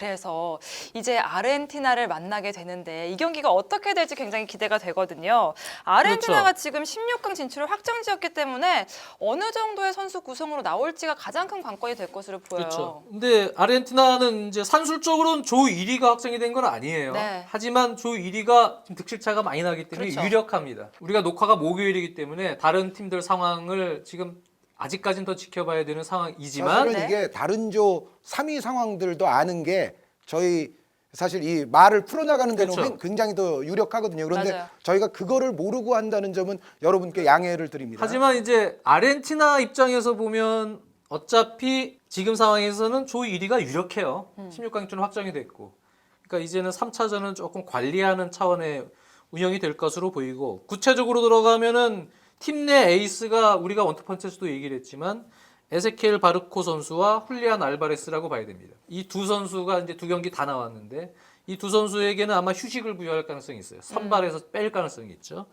그래서 이제 아르헨티나를 만나게 되는데 이 경기가 어떻게 될지 굉장히 기대가 되거든요. 아르헨티나가 그렇죠. 지금 16강 진출을 확정지었기 때문에 어느 정도의 선수 구성으로 나올지가 가장 큰 관건이 될 것으로 보여요. 그렇죠. 근데 아르헨티나는 이제 산술적으로는 조 1위가 확정이 된 건 아니에요. 네. 하지만 조 1위가 지금 득실차가 많이 나기 때문에 그렇죠. 유력합니다. 우리가 녹화가 목요일이기 때문에 다른 팀들 상황을 지금 아직까지는 더 지켜봐야 되는 상황이지만 사실은 네. 이게 다른 조 3위 상황들도 아는 게 저희 사실 이 말을 풀어나가는 데는 그렇죠. 굉장히 더 유력하거든요. 그런데 맞아요. 저희가 그거를 모르고 한다는 점은 여러분께 양해를 드립니다. 하지만 이제 아르헨티나 입장에서 보면 어차피 지금 상황에서는 조 1위가 유력해요. 16강 진출 확정이 됐고. 그러니까 이제는 3차전은 조금 관리하는 차원의 운영이 될 것으로 보이고 구체적으로 들어가면은 팀 내 에이스가 우리가 원투펀치에서도 얘기를 했지만 에세키엘 바르코 선수와 훌리안 알바레스라고 봐야 됩니다. 이 두 선수가 이제 두 경기 다 나왔는데 이 두 선수에게는 아마 휴식을 부여할 가능성이 있어요. 선발에서 뺄 가능성이 있죠.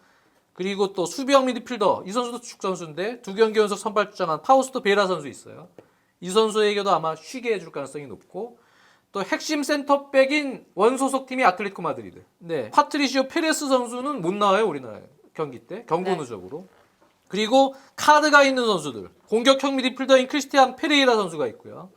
그리고 또 수비형 미드필더 이 선수도 축 선수인데 두 경기 연속 선발 출장한 파우스토 베라 선수 있어요. 이 선수에게도 아마 쉬게 해줄 가능성이 높고 또 핵심 센터백인 원소속 팀이 아틀레티코 마드리드. 네, 파트리시오 페레스 선수는 못 나와요 우리나라 경기 때 경고 누적으로. 그리고 카드가 있는 선수들 공격형 미드필더인 크리스티안 페레이라 선수가 있고요.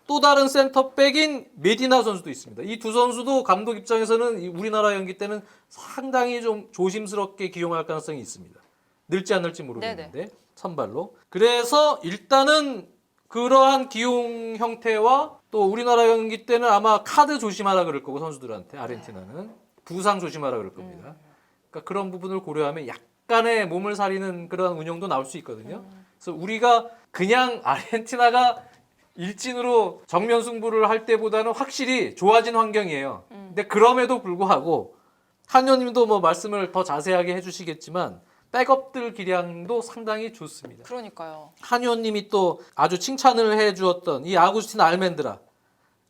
또 다른 센터백인 메디나 선수도 있습니다. 이 두 선수도 감독 입장에서는 우리나라 경기 때는 상당히 좀 조심스럽게 기용할 가능성이 있습니다. 늘지 안 늘지 모르겠는데 선발로. 그래서 일단은 그러한 기용 형태와 또 우리나라 경기 때는 아마 카드 조심하라 그럴 거고 선수들한테 아르헨티나는 부상 조심하라 그럴 겁니다. 그러니까 그런 부분을 고려하면 약간의 몸을 사리는 그런 운영도 나올 수 있거든요. 그래서 우리가 그냥 아르헨티나가 일진으로 정면 승부를 할 때보다는 확실히 좋아진 환경이에요. 근데 그럼에도 불구하고 한의원님도 뭐 말씀을 더 자세하게 해주시겠지만 백업들 기량도 상당히 좋습니다. 그러니까요. 한의원님이 또 아주 칭찬을 해주었던 이 아구스틴 알멘드라라는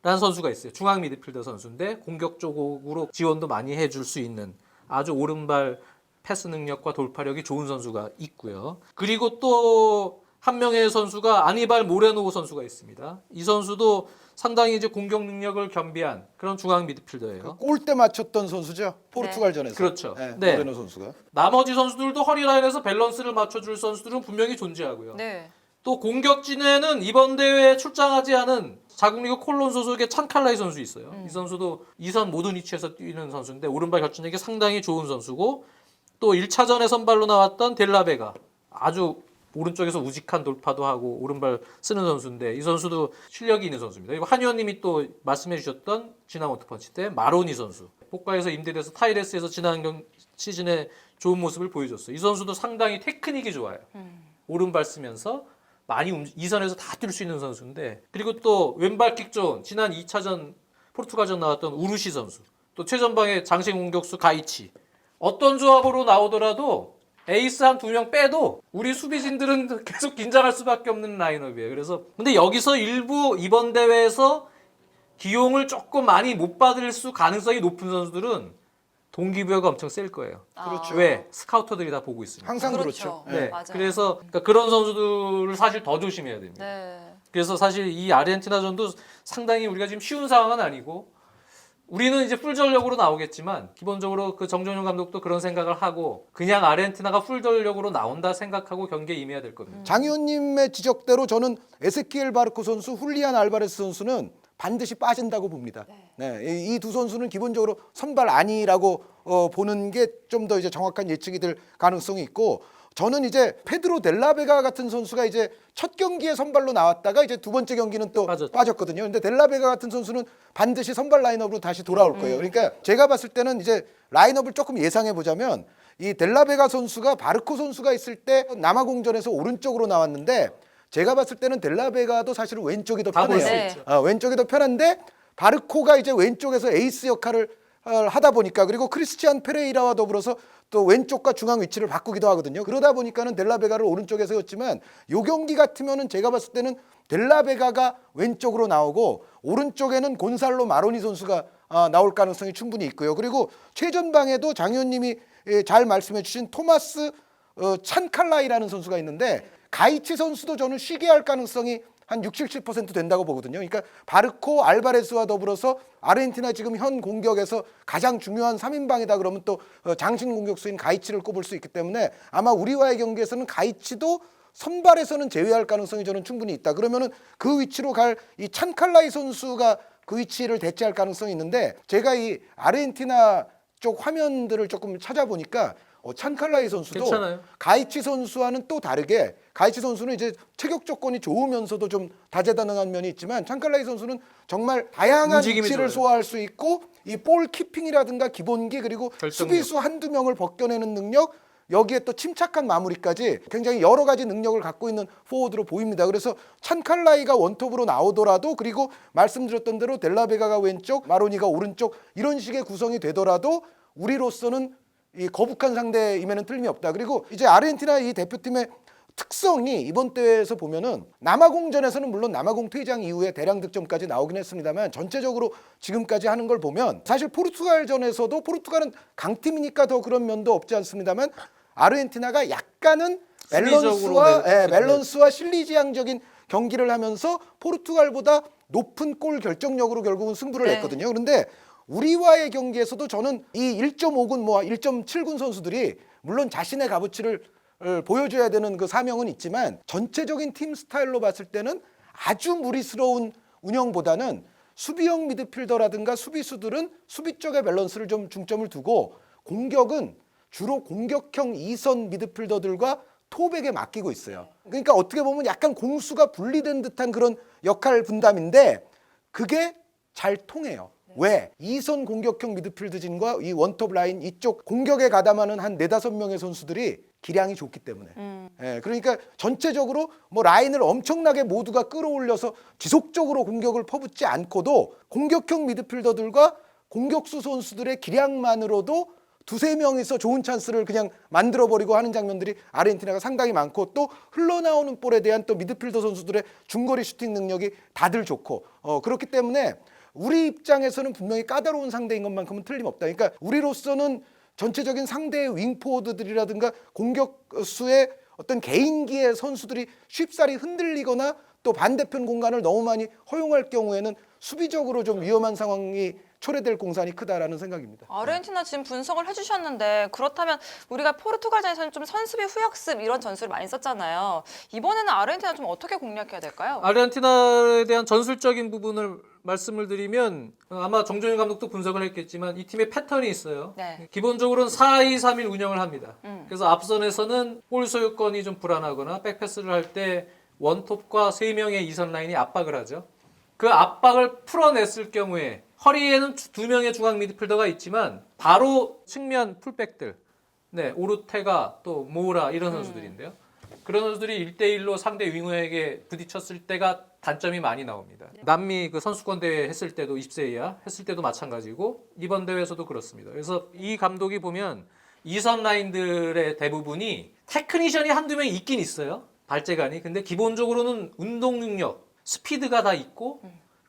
선수가 있어요. 중앙 미드필더 선수인데 공격 쪽으로 지원도 많이 해줄 수 있는 아주 오른발 패스 능력과 돌파력이 좋은 선수가 있고요. 그리고 또 한 명의 선수가 아니발 모레노 선수가 있습니다. 이 선수도 상당히 이제 공격 능력을 겸비한 그런 중앙 미드필더예요. 골대 맞췄던 선수죠. 포르투갈전에서. 그렇죠. 네, 네. 모레노 선수가. 나머지 선수들도 허리라인에서 밸런스를 맞춰줄 선수들은 분명히 존재하고요. 네. 또 공격진에는 이번 대회에 출장하지 않은 자국리그 콜론 소속의 찬칼라이 선수 있어요. 이 선수도 2선 모든 위치에서 뛰는 선수인데 오른발 결정력이 상당히 좋은 선수고 또 1차전에 선발로 나왔던 델라베가 아주 오른쪽에서 우직한 돌파도 하고 오른발 쓰는 선수인데 이 선수도 실력이 있는 선수입니다. 그리고 한 의원님이 또 말씀해 주셨던 지난 원투펀치 때 마로니 선수 포카에서 임대돼서 타이레스에서 지난 시즌에 좋은 모습을 보여줬어요. 이 선수도 상당히 테크닉이 좋아요. 오른발 쓰면서 많이 2선에서 다 뛸 수 있는 선수인데 그리고 또 왼발킥 좋은 지난 2차전 포르투갈전 나왔던 우루시 선수 또 최전방의 장신 공격수 가이치 어떤 조합으로 나오더라도 에이스 한 2명 빼도 우리 수비진들은 계속 긴장할 수밖에 없는 라인업이에요. 그래서 근데 여기서 일부 이번 대회에서 기용을 조금 많이 못 받을 수 가능성이 높은 선수들은 동기부여가 엄청 셀 거예요. 그렇죠. 왜? 스카우터들이 다 보고 있습니다. 항상 그렇죠. 그렇죠. 네. 맞아요. 그래서 그러니까 그런 선수들을 사실 더 조심해야 됩니다. 네. 그래서 사실 이 아르헨티나전도 상당히 우리가 지금 쉬운 상황은 아니고 우리는 이제 풀 전력으로 나오겠지만 기본적으로 그 정종용 감독도 그런 생각을 하고 그냥 아르헨티나가 풀 전력으로 나온다 생각하고 경기에 임해야 될 겁니다. 장 의원님의 지적대로 저는 에세키엘 바르코 선수, 훌리안 알바레스 선수는 반드시 빠진다고 봅니다. 네, 이 두 선수는 기본적으로 선발 아니라고 보는 게 좀 더 이제 정확한 예측이 될 가능성이 있고 저는 이제 페드로 델라베가 같은 선수가 이제 첫 경기에 선발로 나왔다가 이제 두 번째 경기는 또 빠졌거든요. 근데 델라베가 같은 선수는 반드시 선발 라인업으로 다시 돌아올 거예요. 그러니까 제가 봤을 때는 이제 라인업을 조금 예상해 보자면 이 델라베가 선수가 바르코 선수가 있을 때 남아공전에서 오른쪽으로 나왔는데 제가 봤을 때는 델라베가도 사실은 왼쪽이 더 다 볼 수 편해요. 있죠. 왼쪽이 더 편한데 바르코가 이제 왼쪽에서 에이스 역할을 하다 보니까 그리고 크리스티안 페레이라와 더불어서 또 왼쪽과 중앙 위치를 바꾸기도 하거든요. 그러다 보니까는 델라베가를 오른쪽에 세웠지만 요 경기 같으면은 제가 봤을 때는 델라베가가 왼쪽으로 나오고 오른쪽에는 곤살로 마로니 선수가 나올 가능성이 충분히 있고요. 그리고 최전방에도 장 의원님이 잘 말씀해 주신 토마스 찬칼라이라는 선수가 있는데 가이치 선수도 저는 쉬게 할 가능성이 한 60, 70% 된다고 보거든요. 그러니까 바르코, 알바레스와 더불어서 아르헨티나 지금 현 공격에서 가장 중요한 3인방이다 그러면 또 장신 공격수인 가이치를 꼽을 수 있기 때문에 아마 우리와의 경기에서는 가이치도 선발에서는 제외할 가능성이 저는 충분히 있다. 그러면은 그 위치로 갈 이 찬칼라이 선수가 그 위치를 대체할 가능성이 있는데 제가 이 아르헨티나 쪽 화면들을 조금 찾아보니까 찬칼라이 선수도 괜찮아요. 가이치 선수와는 또 다르게 가이치 선수는 이제 체격 조건이 좋으면서도 좀 다재다능한 면이 있지만 찬칼라이 선수는 정말 다양한 움직임이 위치를 좋아요. 소화할 수 있고 이 볼 키핑이라든가 기본기 그리고 결정력. 수비수 한두 명을 벗겨내는 능력 여기에 또 침착한 마무리까지 굉장히 여러 가지 능력을 갖고 있는 포워드로 보입니다. 그래서 찬칼라이가 원톱으로 나오더라도 그리고 말씀드렸던 대로 델라베가가 왼쪽 마로니가 오른쪽 이런 식의 구성이 되더라도 우리로서는 이 거북한 상대임에는 틀림이 없다. 그리고 이제 아르헨티나 이 대표팀의 특성이 이번 대회에서 보면은 남아공전에서는 물론 남아공 퇴장 이후에 대량 득점까지 나오긴 했습니다만 전체적으로 지금까지 하는 걸 보면 사실 포르투갈전에서도 포르투갈은 강팀이니까 더 그런 면도 없지 않습니다만 아르헨티나가 약간은 수비적으로 밸런스와 실리지향적인 경기를 하면서 포르투갈보다 높은 골 결정력으로 결국은 승부를 네. 냈거든요. 그런데 우리와의 경기에서도 저는 이 1.5군 뭐 1.7군 선수들이 물론 자신의 값어치를 보여줘야 되는 그 사명은 있지만 전체적인 팀 스타일로 봤을 때는 아주 무리스러운 운영보다는 수비형 미드필더라든가 수비수들은 수비 쪽의 밸런스를 좀 중점을 두고 공격은 주로 공격형 2선 미드필더들과 톱에게 맡기고 있어요. 그러니까 어떻게 보면 약간 공수가 분리된 듯한 그런 역할 분담인데 그게 잘 통해요. 왜? 2선 공격형 미드필드진과 이 원톱 라인 이쪽 공격에 가담하는 한 4-5명의 선수들이 기량이 좋기 때문에. 예, 그러니까 전체적으로 뭐 라인을 엄청나게 모두가 끌어올려서 지속적으로 공격을 퍼붓지 않고도 공격형 미드필더들과 공격수 선수들의 기량만으로도 2-3명이서 좋은 찬스를 그냥 만들어버리고 하는 장면들이 아르헨티나가 상당히 많고 또 흘러나오는 볼에 대한 또 미드필더 선수들의 중거리 슈팅 능력이 다들 좋고 그렇기 때문에 우리 입장에서는 분명히 까다로운 상대인 것만큼은 틀림없다. 그러니까 우리로서는 전체적인 상대의 윙포워드들이라든가 공격수의 어떤 개인기의 선수들이 쉽사리 흔들리거나 또 반대편 공간을 너무 많이 허용할 경우에는 수비적으로 좀 위험한 상황이 초래될 공산이 크다라는 생각입니다. 아르헨티나 지금 분석을 해주셨는데 그렇다면 우리가 포르투갈전에서는 좀 선수비 후역습 이런 전술을 많이 썼잖아요. 이번에는 아르헨티나 좀 어떻게 공략해야 될까요? 아르헨티나에 대한 전술적인 부분을 말씀을 드리면 아마 정종윤 감독도 분석을 했겠지만 이 팀의 패턴이 있어요. 네. 기본적으로는 4-2-3-1 운영을 합니다. 그래서 앞선에서는 볼 소유권이 좀 불안하거나 백패스를 할 때 원톱과 3명의 2선 라인이 압박을 하죠. 그 압박을 풀어냈을 경우에 허리에는 2명의 중앙 미드필더가 있지만 바로 측면 풀백들 오르테가 또 모우라 이런 선수들인데요. 그런 선수들이 1대1로 상대 윙어에게 부딪혔을 때가 단점이 많이 나옵니다. 남미 그 선수권 대회 했을 때도 20세 이하 했을 때도 마찬가지고 이번 대회에서도 그렇습니다. 그래서 이 감독이 보면 2선 라인들의 대부분이 테크니션이 한두 명 있긴 있어요. 발재간이. 근데 기본적으로는 운동 능력, 스피드가 다 있고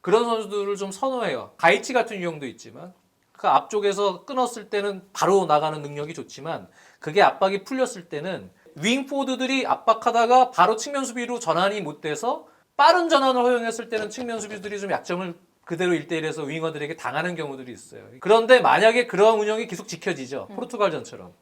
그런 선수들을 좀 선호해요. 가이치 같은 유형도 있지만 그 앞쪽에서 끊었을 때는 바로 나가는 능력이 좋지만 그게 압박이 풀렸을 때는 윙포드들이 압박하다가 바로 측면 수비로 전환이 못 돼서 빠른 전환을 허용했을 때는 측면 수비들이 좀 약점을 그대로 1대1에서 윙어들에게 당하는 경우들이 있어요. 그런데 만약에 그런 운영이 계속 지켜지죠. 포르투갈전처럼.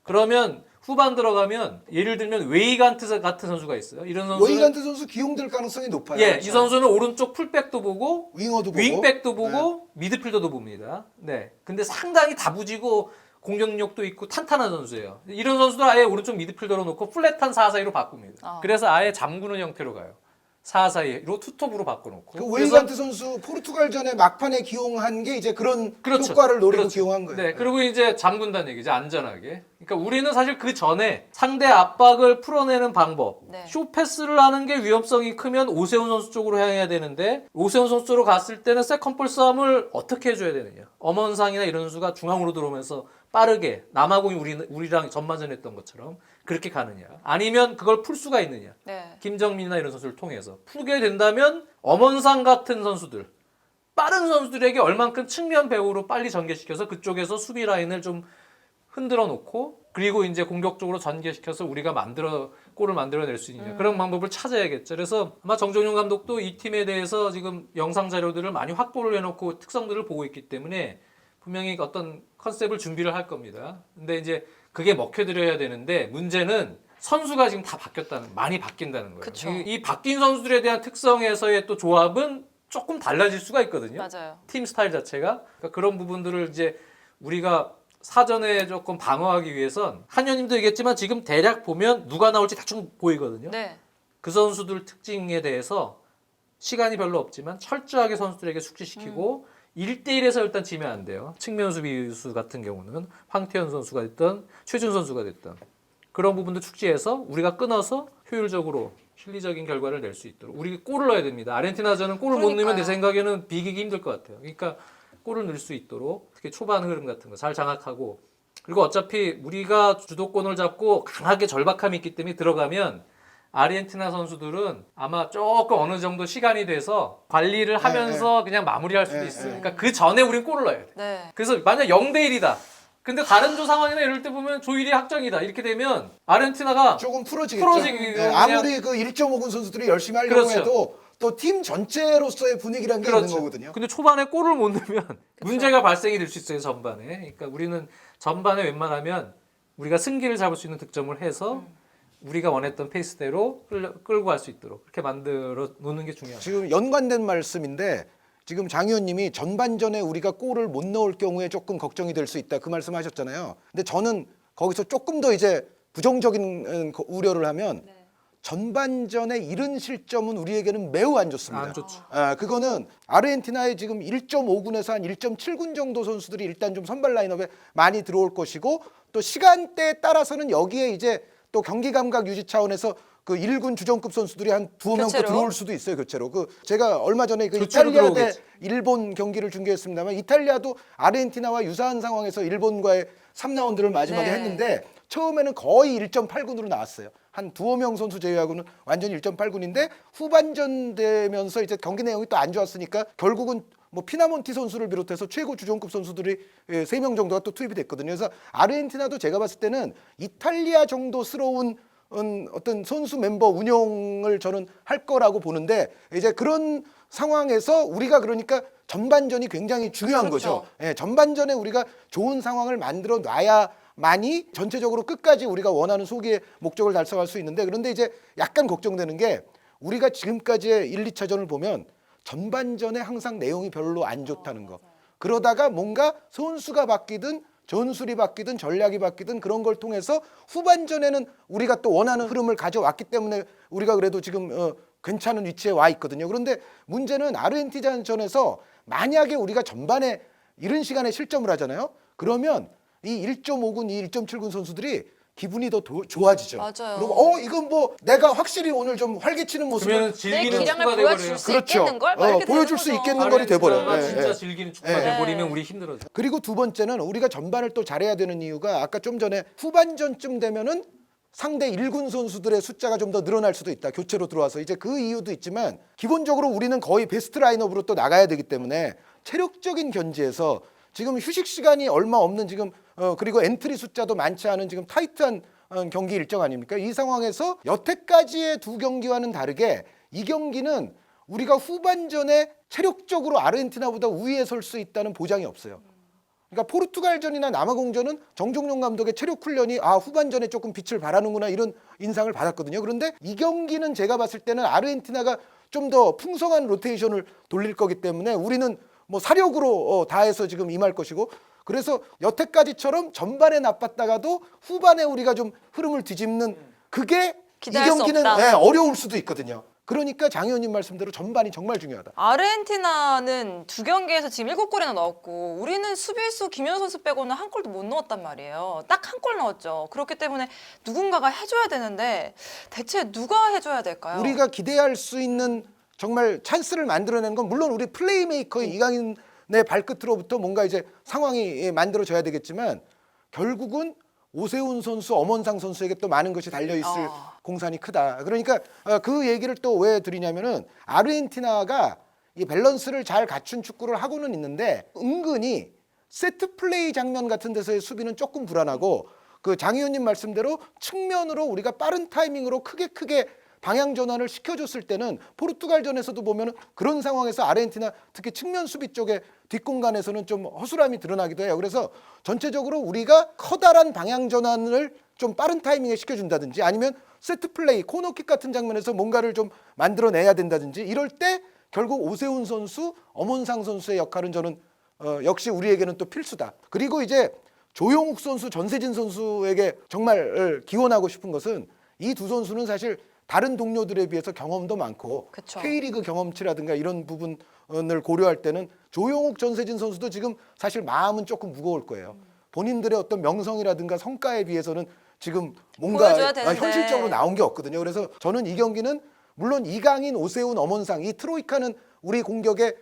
그러면 후반 들어가면 예를 들면 웨이간트 같은 선수가 있어요. 이런 선수 웨이간트 선수 기용될 가능성이 높아요. 예, 이 선수는 오른쪽 풀백도 보고 윙어도 보고 윙백도 보고 미드필더도 봅니다. 네. 근데 상당히 다부지고 공격력도 있고 탄탄한 선수예요. 이런 선수들 아예 오른쪽 미드필더로 놓고 플랫한 4-4-2로 바꿉니다. 그래서 아예 잠그는 형태로 가요. 4-4-2로 투톱으로 바꿔놓고. 그 웨이간트 선수 포르투갈전에 막판에 기용한 게 이제 그런 그렇죠. 효과를 노리고 그렇죠. 기용한 거예요. 네, 그리고 이제 잠근다는 얘기죠. 안전하게. 그러니까 우리는 사실 그 전에 상대 압박을 풀어내는 방법, 네. 쇼패스를 하는 게 위험성이 크면 오세훈 선수 쪽으로 향해야 되는데 오세훈 선수 쪽으로 갔을 때는 세컨볼 싸움을 어떻게 해줘야 되느냐. 엄원상이나 이런 선수가 중앙으로 들어오면서 빠르게 남아공이 우리랑 전반전 했던 것처럼 그렇게 가느냐. 아니면 그걸 풀 수가 있느냐. 네. 김정민이나 이런 선수를 통해서 풀게 된다면 엄원상 같은 선수들 빠른 선수들에게 얼만큼 측면 배우로 빨리 전개시켜서 그쪽에서 수비 라인을 좀 흔들어 놓고 그리고 이제 공격적으로 전개시켜서 우리가 골을 만들어낼 수 있느냐 그런 방법을 찾아야겠죠. 그래서 아마 정종용 감독도 이 팀에 대해서 지금 영상 자료들을 많이 확보를 해놓고 특성들을 보고 있기 때문에 분명히 어떤 컨셉을 준비를 할 겁니다. 근데 이제 그게 먹혀들어야 되는데 문제는 선수가 지금 다 많이 바뀐다는 거예요. 그쵸. 이 바뀐 선수들에 대한 특성에서의 또 조합은 조금 달라질 수가 있거든요. 맞아요. 팀 스타일 자체가 그러니까 그런 부분들을 이제 우리가 사전에 조금 방어하기 위해선 한현님도 얘기했지만 지금 대략 보면 누가 나올지 대충 보이거든요. 네. 그 선수들 특징에 대해서 시간이 별로 없지만 철저하게 선수들에게 숙지시키고 1대1에서 일단 지면 안 돼요. 측면 수비수 같은 경우는 황태현 선수가 됐든 최준 선수가 됐든 그런 부분도 축지해서 우리가 끊어서 효율적으로 실리적인 결과를 낼 수 있도록 우리 골을 넣어야 됩니다. 아르헨티나전은 골을 못 넣으면 내 생각에는 비기기 힘들 것 같아요. 그러니까 골을 넣을 수 있도록 특히 초반 흐름 같은 거 잘 장악하고 그리고 어차피 우리가 주도권을 잡고 강하게 절박함이 있기 때문에 들어가면 아르헨티나 선수들은 아마 조금 어느 정도 시간이 돼서 관리를 하면서 그냥 마무리할 수도 있어요. 그러니까 그 전에 우린 골을 넣어야 돼. 네. 그래서 만약 0대1이다. 근데 다른 조 상황이나 이럴 때 보면 조일이 확정이다. 이렇게 되면 아르헨티나가 조금 풀어지겠죠. 풀어지기 아무리 그 1.5군 선수들이 열심히 하려고 그렇죠. 해도 또 팀 전체로서의 분위기라는 게 있는 거거든요. 근데 초반에 골을 못 넣으면 문제가 발생이 될 수 있어요, 전반에. 그러니까 우리는 전반에 웬만하면 우리가 승기를 잡을 수 있는 득점을 해서 우리가 원했던 페이스대로 끌고 갈 수 있도록 그렇게 만들어 놓는 게 중요합니다. 지금 연관된 말씀인데 지금 장 의원님이 전반전에 우리가 골을 못 넣을 경우에 조금 걱정이 될 수 있다 그 말씀하셨잖아요. 근데 저는 거기서 조금 더 이제 부정적인 우려를 하면 전반전에 이른 실점은 우리에게는 매우 안 좋습니다. 안 좋죠. 그거는 아르헨티나의 지금 1.5군에서 한 1.7군 정도 선수들이 일단 좀 선발 라인업에 많이 들어올 것이고 또 시간대에 따라서는 여기에 이제 또 경기 감각 유지 차원에서 그 1군 주전급 선수들이 한 두어 명 또 교체로? 들어올 수도 있어요, 교체로. 제가 얼마 전에 그 교체로 이탈리아 대 들어오겠지. 일본 경기를 중계했습니다만 이탈리아도 아르헨티나와 유사한 상황에서 일본과의 3라운드를 마지막에 네. 했는데 처음에는 거의 1.8군으로 나왔어요. 한 두어 명 선수 제외하고는 완전히 1.8군인데 후반전 되면서 이제 경기 내용이 또 안 좋았으니까 결국은 뭐 피나몬티 선수를 비롯해서 최고 주전급 선수들이 3명 정도가 또 투입이 됐거든요. 그래서 아르헨티나도 제가 봤을 때는 이탈리아 정도스러운 어떤 선수 멤버 운영을 저는 할 거라고 보는데 이제 그런 상황에서 우리가 그러니까 전반전이 굉장히 중요한 그렇죠. 거죠. 예, 전반전에 우리가 좋은 상황을 만들어 놔야만이 전체적으로 끝까지 우리가 원하는 소기의 목적을 달성할 수 있는데 그런데 이제 약간 걱정되는 게 우리가 지금까지의 1, 2차전을 보면 전반전에 항상 내용이 별로 안 좋다는 거. 그러다가 뭔가 선수가 바뀌든 전술이 바뀌든 전략이 바뀌든 그런 걸 통해서 후반전에는 우리가 또 원하는 흐름을 가져왔기 때문에 우리가 그래도 지금 괜찮은 위치에 와 있거든요. 그런데 문제는 아르헨티나전에서 만약에 우리가 전반에 이른 시간에 실점을 하잖아요. 그러면 이 1.5군, 이 1.7군 선수들이 기분이 더 좋아지죠. 맞아요. 그리고 이건 뭐 내가 확실히 오늘 좀 활기치는 모습을 그러면 내 즐기는 기량을 축구가 보여줄 돼버려요. 수 그렇죠. 있겠는 걸? 막 이렇게 보여줄 되는 수 거죠. 있겠는 거리 돼버려요. 아르헨티나가 예, 진짜 예. 즐기는 축구가 예. 돼버리면 우리 힘들어져. 그리고 두 번째는 우리가 전반을 또 잘해야 되는 이유가 아까 좀 전에 후반전쯤 되면은 상대 1군 선수들의 숫자가 좀 더 늘어날 수도 있다. 교체로 들어와서 이제 그 이유도 있지만 기본적으로 우리는 거의 베스트 라인업으로 또 나가야 되기 때문에 체력적인 견지에서 지금 휴식 시간이 얼마 없는 지금 그리고 엔트리 숫자도 많지 않은 지금 타이트한 경기 일정 아닙니까? 이 상황에서 여태까지의 두 경기와는 다르게 이 경기는 우리가 후반전에 체력적으로 아르헨티나보다 우위에 설 수 있다는 보장이 없어요. 그러니까 포르투갈전이나 남아공전은 정종용 감독의 체력 훈련이 후반전에 조금 빛을 발하는구나 이런 인상을 받았거든요. 그런데 이 경기는 제가 봤을 때는 아르헨티나가 좀 더 풍성한 로테이션을 돌릴 거기 때문에 우리는 뭐 사력으로 다해서 지금 임할 것이고 그래서 여태까지처럼 전반에 나빴다가도 후반에 우리가 좀 흐름을 뒤집는 그게 이 기대할 수 경기는 없다. 어려울 수도 있거든요. 그러니까 장 의원님 말씀대로 전반이 정말 중요하다. 아르헨티나는 두 경기에서 지금 7골이나 넣었고 우리는 수비수 김현 선수 빼고는 한 골도 못 넣었단 말이에요. 딱 한 골 넣었죠. 그렇기 때문에 누군가가 해줘야 되는데 대체 누가 해줘야 될까요? 우리가 기대할 수 있는 정말 찬스를 만들어내는 건 물론 우리 플레이메이커의 이강인의 발끝으로부터 뭔가 이제 상황이 만들어져야 되겠지만 결국은 오세훈 선수, 엄원상 선수에게 또 많은 것이 달려있을 공산이 크다. 그러니까 그 얘기를 또 왜 드리냐면은 아르헨티나가 이 밸런스를 잘 갖춘 축구를 하고는 있는데 은근히 세트 플레이 장면 같은 데서의 수비는 조금 불안하고 그 장 의원님 말씀대로 측면으로 우리가 빠른 타이밍으로 크게 방향 전환을 시켜줬을 때는 포르투갈전에서도 보면 그런 상황에서 아르헨티나 특히 측면 수비 쪽에 뒷공간에서는 좀 허술함이 드러나기도 해요. 그래서 전체적으로 우리가 커다란 방향 전환을 좀 빠른 타이밍에 시켜준다든지 아니면 세트 플레이, 코너킥 같은 장면에서 뭔가를 좀 만들어내야 된다든지 이럴 때 결국 오세훈 선수, 엄원상 선수의 역할은 저는 역시 우리에게는 또 필수다. 그리고 이제 조용욱 선수, 전세진 선수에게 정말 기원하고 싶은 것은 이 두 선수는 사실 다른 동료들에 비해서 경험도 많고 그쵸. K리그 경험치라든가 이런 부분을 고려할 때는 조용욱, 전세진 선수도 지금 사실 마음은 조금 무거울 거예요. 본인들의 어떤 명성이라든가 성과에 비해서는 지금 뭔가 보여줘야 되는데. 현실적으로 나온 게 없거든요. 그래서 저는 이 경기는 물론 이강인, 오세훈, 엄원상 이 트로이카는 우리 공격의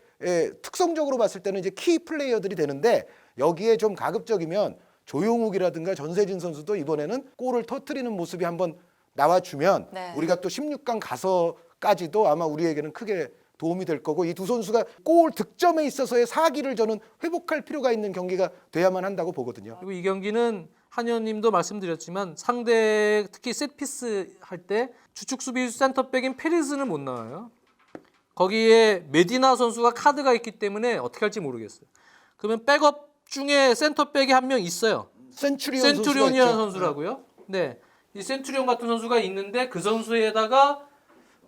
특성적으로 봤을 때는 이제 키 플레이어들이 되는데 여기에 좀 가급적이면 조용욱이라든가 전세진 선수도 이번에는 골을 터뜨리는 모습이 한번 나와주면 네. 우리가 또 16강 가서까지도 아마 우리에게는 크게 도움이 될 거고 이 두 선수가 골 득점에 있어서의 사기를 저는 회복할 필요가 있는 경기가 돼야만 한다고 보거든요. 그리고 이 경기는 한 의원님도 말씀드렸지만 상대 특히 셋피스 할 때 주축 수비수 센터백인 페리스는 못 나와요. 거기에 메디나 선수가 카드가 있기 때문에 어떻게 할지 모르겠어요. 그러면 백업 중에 센터백이 한 명 있어요. 센투리온이라는 선수라고요. 네, 이 센투리온 같은 선수가 있는데 그 선수에다가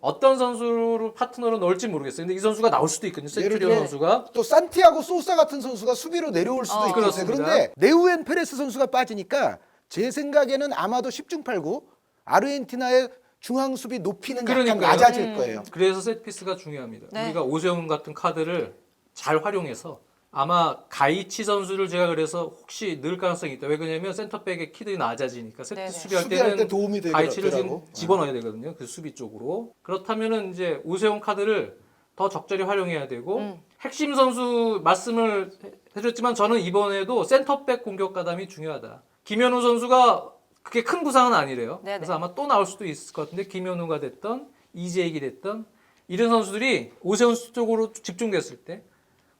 어떤 선수를 파트너로 넣을지 모르겠어요. 근데 이 선수가 나올 수도 있거든요. 예를 센투리온 들어 선수가. 또 산티아고 소사 같은 선수가 수비로 내려올 수도 있겠어요. 그렇습니다. 그런데 네우엔 페레스 선수가 빠지니까 제 생각에는 아마도 10중 8구 아르헨티나의 중앙 수비 높이는 약간 그러니까요. 낮아질 거예요. 그래서 세트피스가 중요합니다. 네. 우리가 오세훈 같은 카드를 잘 활용해서 아마 가이치 선수를 제가 그래서 혹시 넣을 가능성이 있다. 왜 그러냐면 센터백의 키들이 낮아지니까 세트 네네. 수비할 수비할 때는 때 도움이 가이치를 지금 되더라고. 집어넣어야 되거든요. 그 수비 쪽으로. 그렇다면은 이제 오세훈 카드를 더 적절히 활용해야 되고 핵심 선수 말씀을 해줬지만 저는 이번에도 센터백 공격 가담이 중요하다. 김현우 선수가 그게 큰 부상은 아니래요. 네네. 그래서 아마 또 나올 수도 있을 것 같은데 김현우가 됐던 이재익이 됐던 이런 선수들이 오세훈 쪽으로 집중됐을 때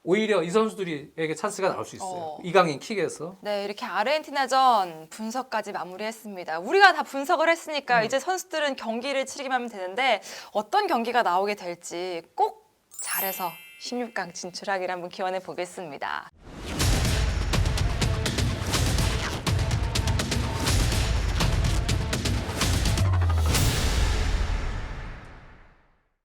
오히려 이 선수들에게 찬스가 나올 수 있어요. 이강인 킥에서. 네, 이렇게 아르헨티나전 분석까지 마무리했습니다. 우리가 다 분석을 했으니까 이제 선수들은 경기를 치르기만 하면 되는데 어떤 경기가 나오게 될지 꼭 잘해서 16강 진출하기를 한번 기원해 보겠습니다.